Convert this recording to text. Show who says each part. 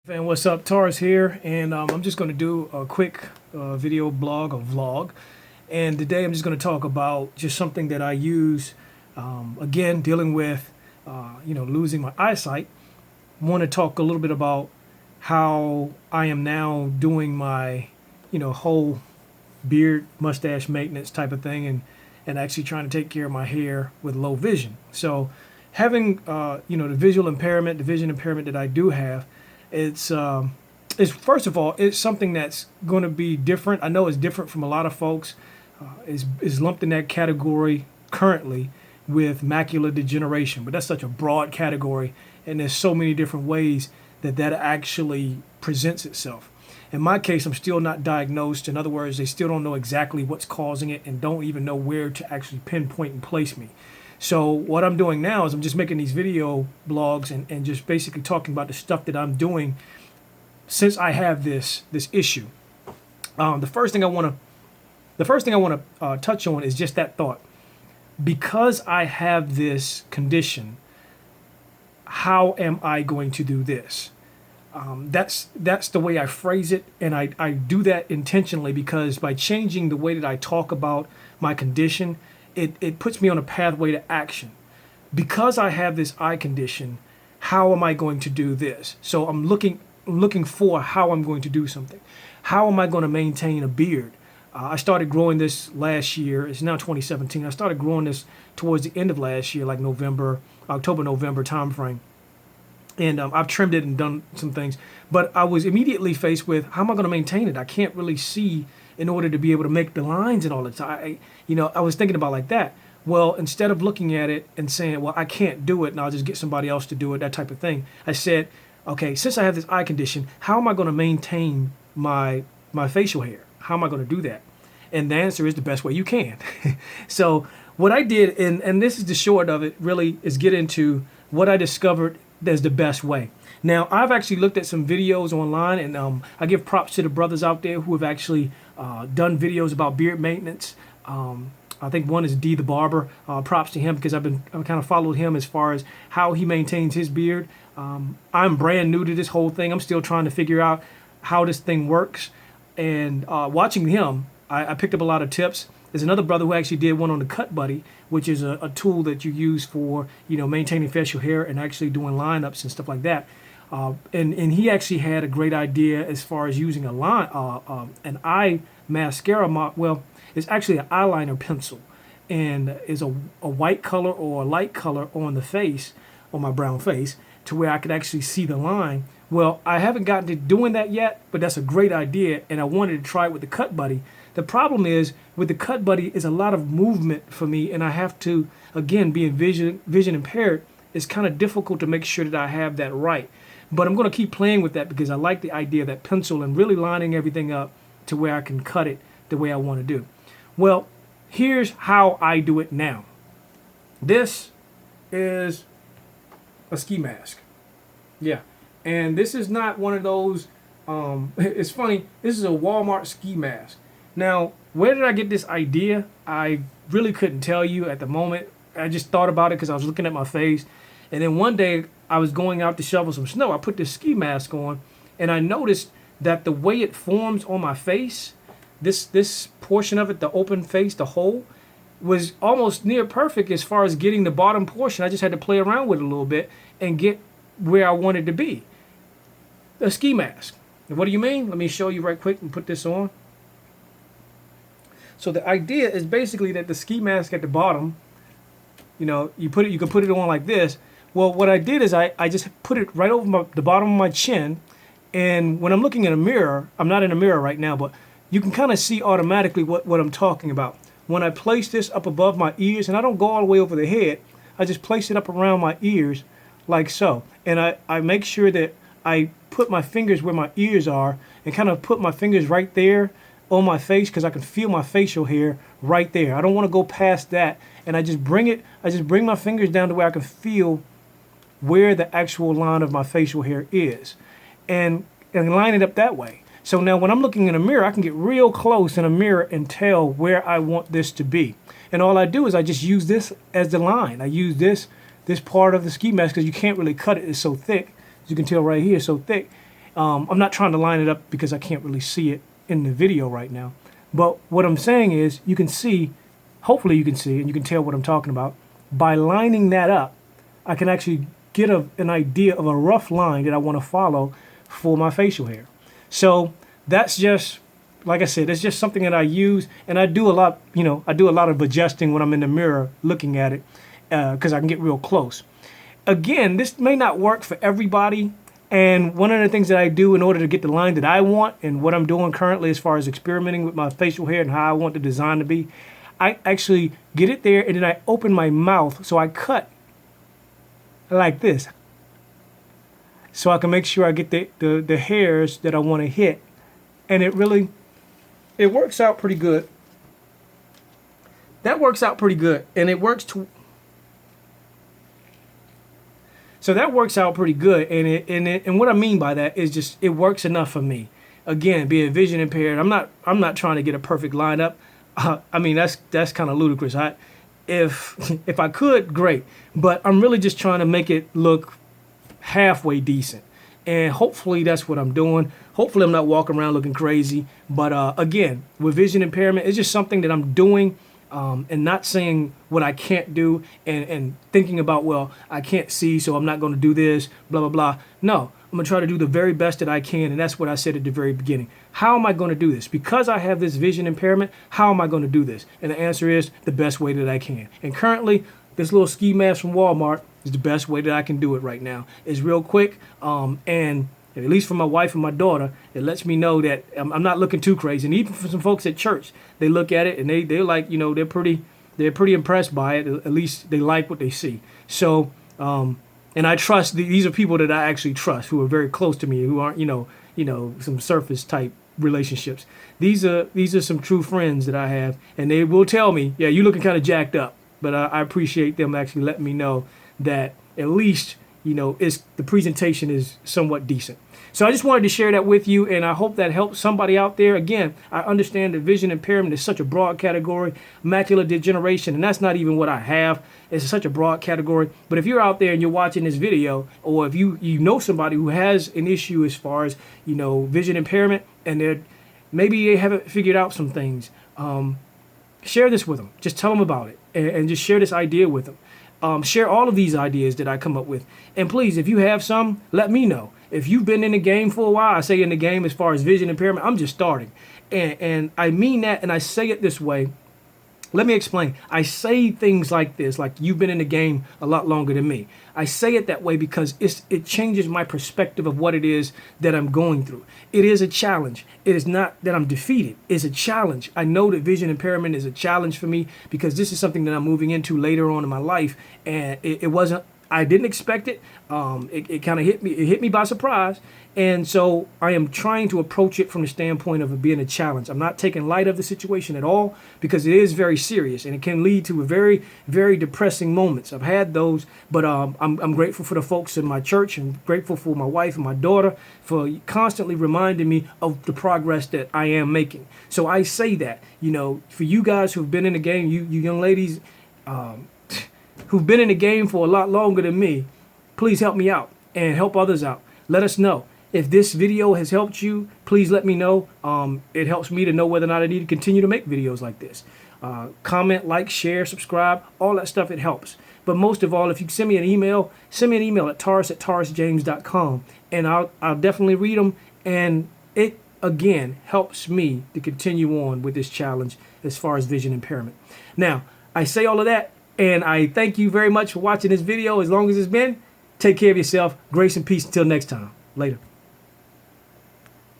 Speaker 1: And what's up, Taurus here, and I'm just going to do a quick video blog or vlog. And today I'm just going to talk about just something that I use, again, dealing with, losing my eyesight. I want to talk a little bit about how I am now doing my, whole beard, mustache maintenance type of thing, and actually trying to take care of my hair with low vision. So having, the visual impairment, the vision impairment that I do have, it's first of all, it's something that's going to be different. I know it's different from a lot of folks. Is lumped in that category currently with macular degeneration, but that's such a broad category, and there's so many different ways that actually presents itself. In my case, I'm still not diagnosed. In other words, they still don't know exactly what's causing it and don't even know where to actually pinpoint and place me. So what I'm doing now is I'm just making these video blogs and just basically talking about the stuff that I'm doing since I have this issue. The first thing I want to touch on is just that thought. Because I have this condition, how am I going to do this? That's the way I phrase it, and I do that intentionally because by changing the way that I talk about my condition, it puts me on a pathway to action. Because I have this eye condition, how am I going to do this? So I'm looking for how I'm going to do something. How am I going to maintain a beard? I started growing this last year. It's now 2017. I started growing this towards the end of last year, like October, November timeframe. And I've trimmed it and done some things. But I was immediately faced with, how am I going to maintain it? I can't really see in order to be able to make the lines and all the time. I was thinking about like that. Well, instead of looking at it and saying, well, I can't do it and I'll just get somebody else to do it, that type of thing, I said, okay, since I have this eye condition, how am I going to maintain my facial hair? How am I going to do that? And the answer is the best way you can. So what I did, and this is the short of it, really, is get into what I discovered as the best way. Now, I've actually looked at some videos online, and I give props to the brothers out there who have actually done videos about beard maintenance. I think one is D the Barber. Props to him because I've kind of followed him as far as how he maintains his beard. I'm brand new to this whole thing. I'm still trying to figure out how this thing works. And watching him, I picked up a lot of tips. There's another brother who actually did one on the Cut Buddy, which is a tool that you use for maintaining facial hair and actually doing lineups and stuff like that. And he actually had a great idea as far as using an eye mascara. Well, it's actually an eyeliner pencil, and is a white color or a light color on the face, on my brown face, to where I could actually see the line. Well, I haven't gotten to doing that yet, but that's a great idea, and I wanted to try it with the Cut Buddy. The problem is, with the Cut Buddy, is a lot of movement for me, and I have to, again, being vision impaired, it's kind of difficult to make sure that I have that right. But I'm going to keep playing with that because I like the idea of that pencil and really lining everything up to where I can cut it the way I want to do. Well, here's how I do it now. This is a ski mask. Yeah. And this is not one of those, it's funny, this is a Walmart ski mask. Now, where did I get this idea? I really couldn't tell you at the moment. I just thought about it because I was looking at my face. And then one day I was going out to shovel some snow. I put this ski mask on, and I noticed that the way it forms on my face, this portion of it, the open face, the hole, was almost near perfect as far as getting the bottom portion. I just had to play around with it a little bit and get where I wanted to be. A ski mask. And what do you mean? Let me show you right quick and put this on. So the idea is basically that the ski mask at the bottom, you can put it on like this. Well, what I did is I just put it right over the bottom of my chin, and when I'm looking in a mirror, I'm not in a mirror right now, but you can kind of see automatically what I'm talking about. When I place this up above my ears, and I don't go all the way over the head, I just place it up around my ears like so. And I make sure that I put my fingers where my ears are and kind of put my fingers right there on my face because I can feel my facial hair right there. I don't want to go past that, and I just bring my fingers down to where I can feel where the actual line of my facial hair is, and line it up that way. So now when I'm looking in a mirror, I can get real close in a mirror and tell where I want this to be. And all I do is I just use this as the line. I use this part of the ski mask because you can't really cut it. It's so thick. As you can tell right here, it's so thick. I'm not trying to line it up because I can't really see it in the video right now. But what I'm saying is you can see, hopefully you can see, and you can tell what I'm talking about. By lining that up, I can actually get an idea of a rough line that I want to follow for my facial hair. So that's just, like I said, it's just something that I use, and I do a lot, I do a lot of adjusting when I'm in the mirror looking at it because I can get real close. Again, this may not work for everybody, and one of the things that I do in order to get the line that I want, and what I'm doing currently as far as experimenting with my facial hair and how I want the design to be, I actually get it there, and then I open my mouth, so I cut like this, so I can make sure I get the hairs that I want to hit, and it works out pretty good. That works out pretty good, and it works to. So that works out pretty good, and what I mean by that is just it works enough for me. Again, being vision impaired, I'm not trying to get a perfect lineup. I mean that's kind of ludicrous. If I could, great, but I'm really just trying to make it look halfway decent, and hopefully that's what I'm doing. Hopefully I'm not walking around looking crazy. But again, with vision impairment, it's just something that I'm doing. And not saying what I can't do and thinking about, well, I can't see, so I'm not going to do this, blah, blah, blah. No, I'm going to try to do the very best that I can, and that's what I said at the very beginning. How am I going to do this? Because I have this vision impairment, how am I going to do this? And the answer is the best way that I can. And currently, this little ski mask from Walmart is the best way that I can do it right now. It's real quick, and at least for my wife and my daughter, it lets me know that I'm not looking too crazy. And even for some folks at church, they look at it and they're like, they're pretty impressed by it. At least they like what they see. So, and I trust these are people that I actually trust, who are very close to me, who aren't, some surface type relationships. These are some true friends that I have, and they will tell me, yeah, you're looking kind of jacked up. But I appreciate them actually letting me know that at least, the presentation is somewhat decent. So I just wanted to share that with you, and I hope that helps somebody out there. Again, I understand that vision impairment is such a broad category, macular degeneration, and that's not even what I have. It's such a broad category. But if you're out there and you're watching this video, or if you know somebody who has an issue as far as, vision impairment, and maybe they haven't figured out some things, share this with them. Just tell them about it, and just share this idea with them. Share all of these ideas that I come up with. And please, if you have some, let me know. If you've been in the game for a while, I say in the game as far as vision impairment, I'm just starting. And I mean that, and I say it this way. Let me explain. I say things like this, like you've been in the game a lot longer than me. I say it that way because it changes my perspective of what it is that I'm going through. It is a challenge. It is not that I'm defeated. It's a challenge. I know that vision impairment is a challenge for me because this is something that I'm moving into later on in my life, and it wasn't. I didn't expect it. It kind of hit me. It hit me by surprise. And so I am trying to approach it from the standpoint of it being a challenge. I'm not taking light of the situation at all because it is very serious and it can lead to very, very depressing moments. I've had those, but I'm grateful for the folks in my church and grateful for my wife and my daughter for constantly reminding me of the progress that I am making. So I say that, for you guys who've been in the game, you young ladies, who've been in the game for a lot longer than me, please help me out and help others out. Let us know. If this video has helped you, please let me know. It helps me to know whether or not I need to continue to make videos like this. Comment, like, share, subscribe, all that stuff, it helps. But most of all, if you send me an email at taurus@taurusjames.com, and I'll definitely read them. And it, again, helps me to continue on with this challenge as far as vision impairment. Now, I say all of that, and I thank you very much for watching this video. As long as it's been, take care of yourself. Grace and peace until next time. Later.